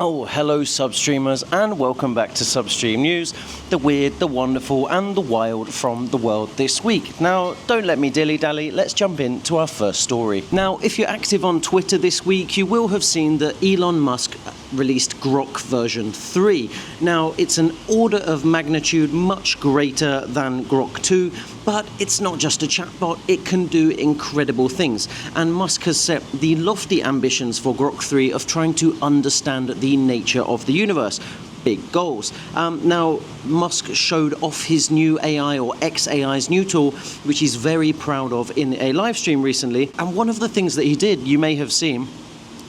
Oh, hello Substreamers, and welcome back to Substream News, the weird, the wonderful, and the wild from the world this week. Now, don't let me dilly-dally, let's jump into our first story. Now, if you're active on Twitter this week, you will have seen that Elon Musk released Grok version 3. Now, it's an order of magnitude much greater than Grok 2, but it's not just a chatbot, it can do incredible things. And Musk has set the lofty ambitions for Grok 3 of trying to understand the nature of the universe. Big goals. Now, Musk showed off his new AI, or XAI's new tool, which he's very proud of, in a live stream recently. And one of the things that he did, you may have seen,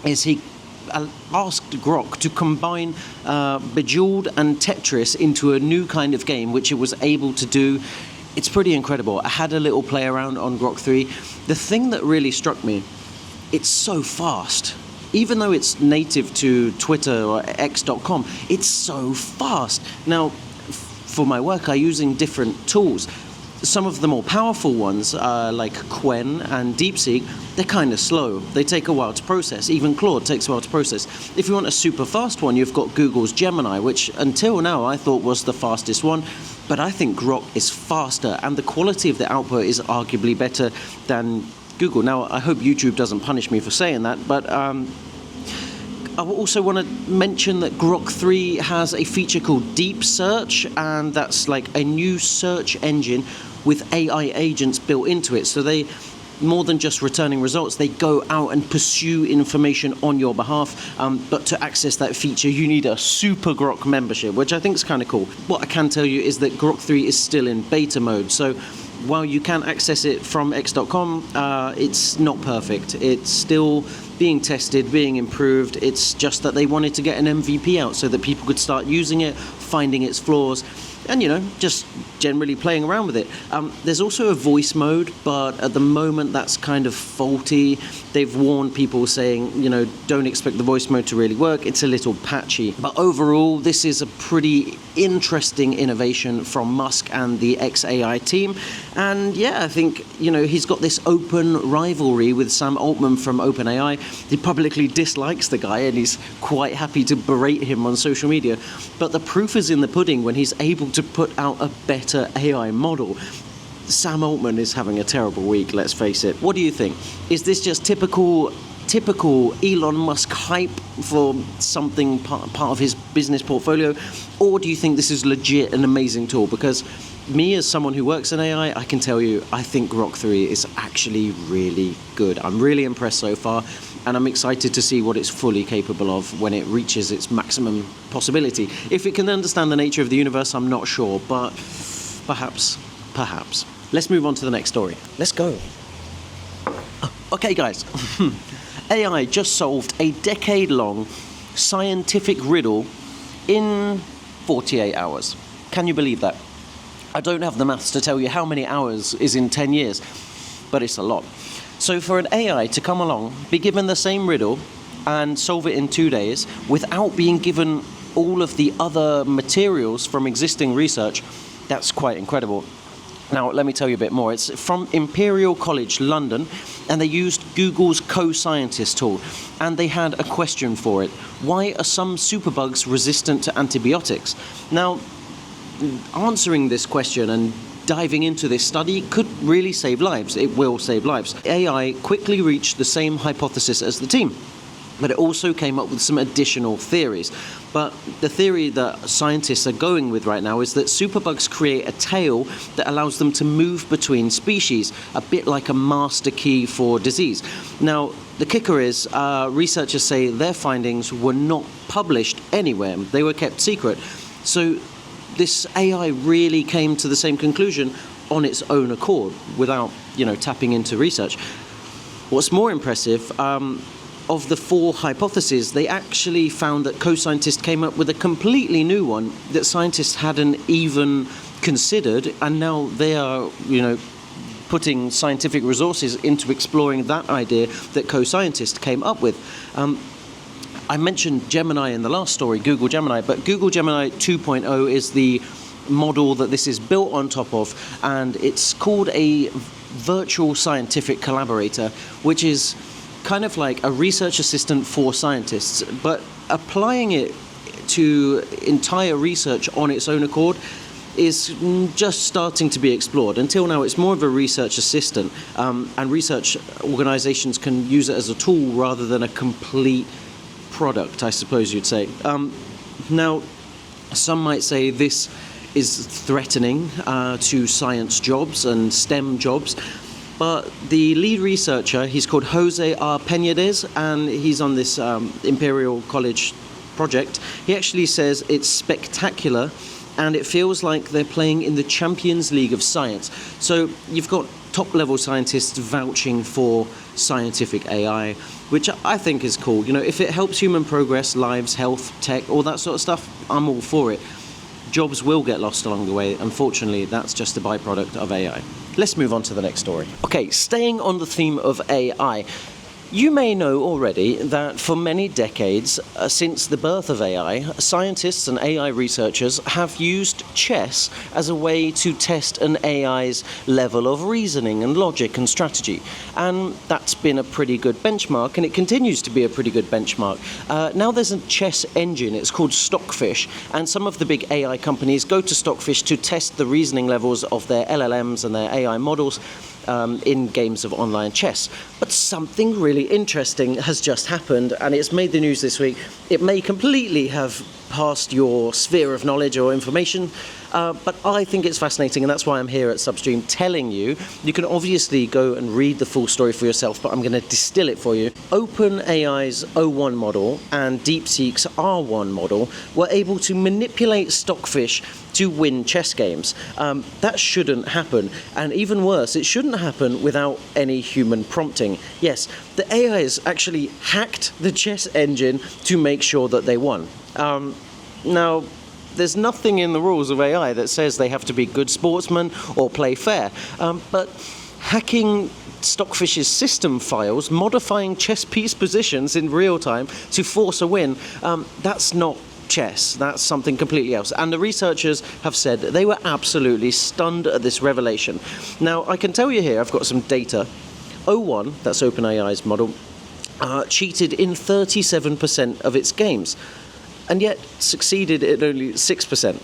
is he asked Grok to combine Bejeweled and Tetris into a new kind of game, which it was able to do. It's pretty incredible. I had a little play around on Grok 3. The thing that really struck me, it's so fast. Even though it's native to Twitter or X.com, it's so fast. Now, for my work, I'm using different tools. Some of the more powerful ones, like Qwen and DeepSeek, they're kind of slow. They take a while to process. Even Claude takes a while to process. If you want a super fast one, you've got Google's Gemini, which until now I thought was the fastest one. But I think Grok is faster, and the quality of the output is arguably better than Google. Now, I hope YouTube doesn't punish me for saying that, but I also want to mention that Grok 3 has a feature called Deep Search, and that's like a new search engine with AI agents built into it. So they, more than just returning results, they go out and pursue information on your behalf. But to access that feature, you need a Super Grok membership, which I think is kind of cool. What I can tell you is that Grok 3 is still in beta mode. So while you can access it from X.com, it's not perfect. It's still being tested, being improved. It's just that they wanted to get an MVP out so that people could start using it, finding its flaws, and, just generally playing around with it. There's also a voice mode, but at the moment that's kind of faulty. They've warned people saying, don't expect the voice mode to really work. It's a little patchy. But overall, this is a pretty interesting innovation from Musk and the XAI team. And yeah, I think, he's got this open rivalry with Sam Altman from OpenAI. He publicly dislikes the guy, and he's quite happy to berate him on social media. But the proof is in the pudding when he's able to put out a better AI model. Sam Altman is having a terrible week, let's face it. What do you think? Is this just typical Elon Musk hype for something part of his business portfolio? Or do you think this is legit an amazing tool? Because me, as someone who works in AI, I can tell you, I think Grok 3 is actually really good. I'm really impressed so far, and I'm excited to see what it's fully capable of when it reaches its maximum possibility. If it can understand the nature of the universe, I'm not sure, but perhaps. Let's move on to the next story. Let's go. Okay, guys. AI just solved a decade-long scientific riddle in 48 hours. Can you believe that? I don't have the maths to tell you how many hours is in 10 years, but it's a lot. So for an AI to come along, be given the same riddle, and solve it in 2 days without being given all of the other materials from existing research, that's quite incredible. Now, let me tell you a bit more. It's from Imperial College London, and they used Google's co-scientist tool, and they had a question for it. Why are some superbugs resistant to antibiotics? Now, answering this question and diving into this study could really save lives. It will save lives. AI quickly reached the same hypothesis as the team, but it also came up with some additional theories. But the theory that scientists are going with right now is that superbugs create a tail that allows them to move between species, a bit like a master key for disease. Now, the kicker is, researchers say their findings were not published anywhere. They were kept secret. So this AI really came to the same conclusion on its own accord, without, tapping into research. What's more impressive, of the 4 hypotheses, they actually found that co-scientists came up with a completely new one that scientists hadn't even considered, and now they are, putting scientific resources into exploring that idea that co-scientists came up with. I mentioned Gemini in the last story, Google Gemini, but Google Gemini 2.0 is the model that this is built on top of, and it's called a virtual scientific collaborator, which is kind of like a research assistant for scientists, but applying it to entire research on its own accord is just starting to be explored. Until now, it's more of a research assistant, and research organizations can use it as a tool rather than a complete product, I suppose you'd say. Now, some might say this is threatening to science jobs and STEM jobs, but the lead researcher, he's called Jose R. Peñades, and he's on this Imperial College project. He actually says it's spectacular, and it feels like they're playing in the Champions League of science. So you've got top-level scientists vouching for scientific AI, which I think is cool. You know, if it helps human progress, lives, health, tech, all that sort of stuff, I'm all for it. Jobs will get lost along the way. Unfortunately, that's just a byproduct of AI. Let's move on to the next story. Okay, staying on the theme of AI. You may know already that for many decades, since the birth of AI, scientists and AI researchers have used chess as a way to test an AI's level of reasoning and logic and strategy. And that's been a pretty good benchmark, and it continues to be a pretty good benchmark. Now there's a chess engine, it's called Stockfish, and some of the big AI companies go to Stockfish to test the reasoning levels of their LLMs and their AI models in games of online chess. But something really interesting has just happened, and it's made the news this week. It may completely have passed your sphere of knowledge or information, but I think it's fascinating, and that's why I'm here at Substream telling you. You can obviously go and read the full story for yourself, but I'm going to distill it for you. OpenAI's O1 model and DeepSeek's R1 model were able to manipulate Stockfish to win chess games. That shouldn't happen, and even worse, it shouldn't happen without any human prompting. Yes, the AIs actually hacked the chess engine to make sure that they won. Now, there's nothing in the rules of AI that says they have to be good sportsmen or play fair, but hacking Stockfish's system files, modifying chess piece positions in real time to force a win, that's not chess. That's something completely else. And the researchers have said that they were absolutely stunned at this revelation. Now, I can tell you here, I've got some data. O1, that's OpenAI's model, cheated in 37% of its games, and yet succeeded in only 6%,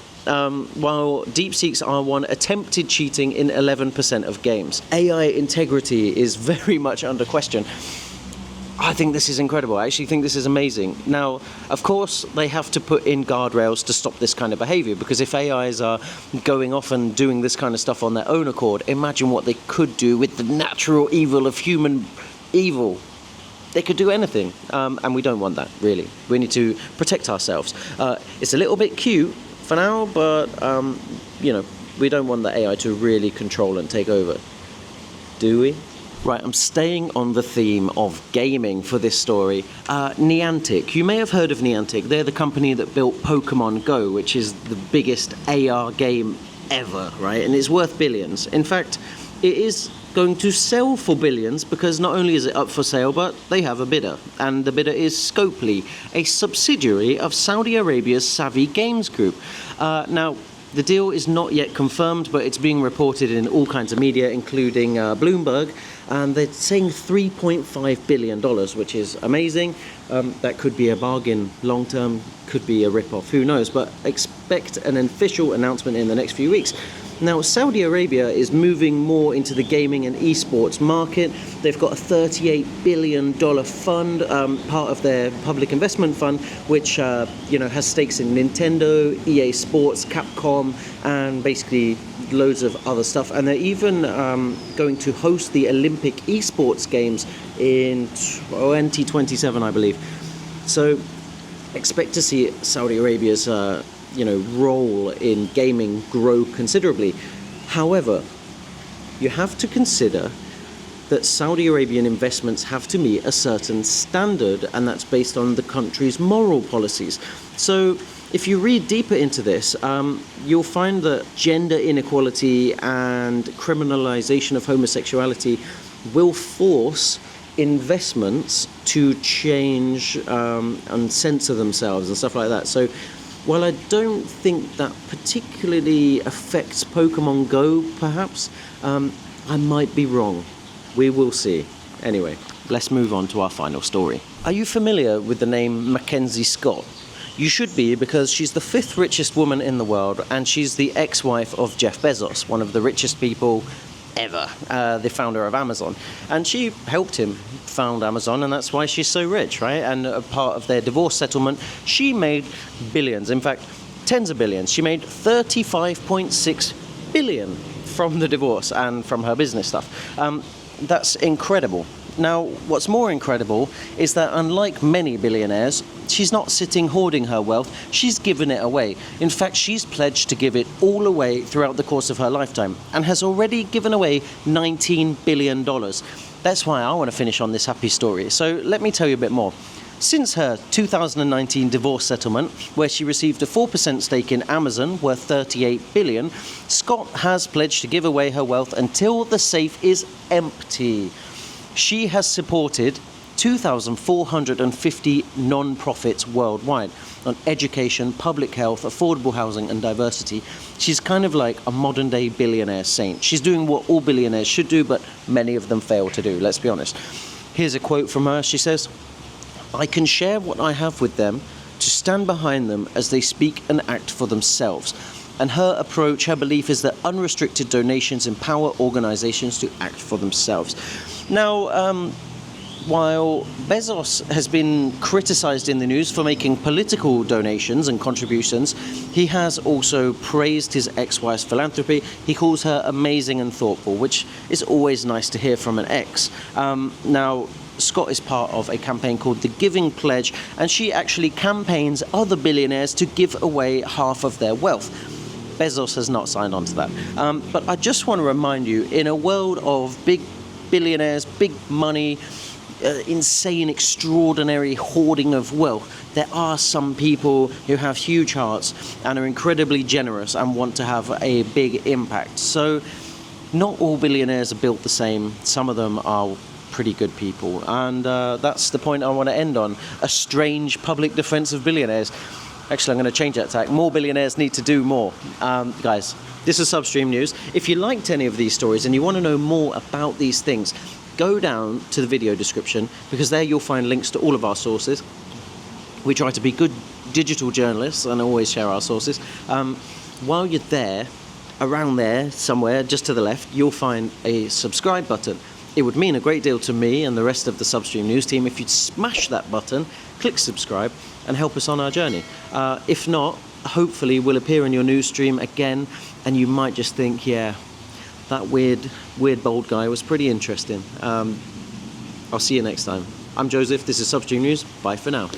while DeepSeek's R1 attempted cheating in 11% of games. AI integrity is very much under question. I think this is incredible. I actually think this is amazing. Now, of course, they have to put in guardrails to stop this kind of behavior, because if AIs are going off and doing this kind of stuff on their own accord, imagine what they could do with the natural evil of human evil. They could do anything, and we don't want that, really. We need to protect ourselves. It's a little bit cute for now, but, you know, we don't want the AI to really control and take over. Do we? Right, I'm staying on the theme of gaming for this story. Niantic. You may have heard of Niantic. They're the company that built Pokemon Go, which is the biggest AR game ever, right? And it's worth billions. In fact, it is going to sell for billions, because not only is it up for sale, but they have a bidder. And the bidder is Scopely, a subsidiary of Saudi Arabia's Savvy Games Group. Now, the deal is not yet confirmed, but it's being reported in all kinds of media, including Bloomberg, and they're saying $3.5 billion, which is amazing. That could be a bargain long term, could be a rip-off, who knows, but expect an official announcement in the next few weeks. Now, Saudi Arabia is moving more into the gaming and esports market. They've got a $38 billion fund, part of their public investment fund, which has stakes in Nintendo, EA Sports, Capcom, and basically loads of other stuff. And they're even going to host the Olympic esports games in 2027, I believe. So expect to see Saudi Arabia's role in gaming grow considerably. However, you have to consider that Saudi Arabian investments have to meet a certain standard, and that's based on the country's moral policies. So if you read deeper into this, you'll find that gender inequality and criminalization of homosexuality will force investments to change and censor themselves and stuff like that. So while I don't think that particularly affects Pokemon Go, perhaps, I might be wrong. We will see. Anyway, let's move on to our final story. Are you familiar with the name Mackenzie Scott? You should be, because she's the 5th richest woman in the world, and she's the ex-wife of Jeff Bezos, one of the richest people ever, the founder of Amazon. And she helped him found Amazon, and that's why she's so rich, right? And a part of their divorce settlement, she made billions, in fact, tens of billions. She made 35.6 billion from the divorce and from her business stuff. That's incredible. Now, what's more incredible is that unlike many billionaires, she's not sitting hoarding her wealth, she's given it away. In fact, she's pledged to give it all away throughout the course of her lifetime and has already given away $19 billion. That's why I want to finish on this happy story. So let me tell you a bit more. Since her 2019 divorce settlement, where she received a 4% stake in Amazon worth $38 billion, Scott has pledged to give away her wealth until the safe is empty. She has supported 2,450 non-profits worldwide on education, public health, affordable housing and diversity. She's kind of like a modern-day billionaire saint. She's doing what all billionaires should do, but many of them fail to do, let's be honest. Here's a quote from her. She says, "I can share what I have with them to stand behind them as they speak and act for themselves." And her approach, her belief is that unrestricted donations empower organizations to act for themselves. Now, while Bezos has been criticized in the news for making political donations and contributions, he has also praised his ex-wife's philanthropy. He calls her amazing and thoughtful, which is always nice to hear from an ex. Now, Scott is part of a campaign called the Giving Pledge, and she actually campaigns other billionaires to give away half of their wealth. Bezos has not signed on to that. But I just want to remind you, in a world of big billionaires, big money, insane, extraordinary hoarding of wealth, there are some people who have huge hearts and are incredibly generous and want to have a big impact. So not all billionaires are built the same. Some of them are pretty good people. And that's the point I want to end on. A strange public defense of billionaires. Actually, I'm going to change that tack. More billionaires need to do more. Guys, this is Substream News. If you liked any of these stories and you want to know more about these things, go down to the video description, because there you'll find links to all of our sources. We try to be good digital journalists and always share our sources. While you're there, around there, somewhere, just to the left, you'll find a subscribe button. It would mean a great deal to me and the rest of the Substream News team if you'd smash that button, click subscribe, and help us on our journey. If not, hopefully we'll appear in your news stream again, and you might just think, yeah, that weird bald guy was pretty interesting. I'll see you next time. I'm Joseph, this is Substream News. Bye for now.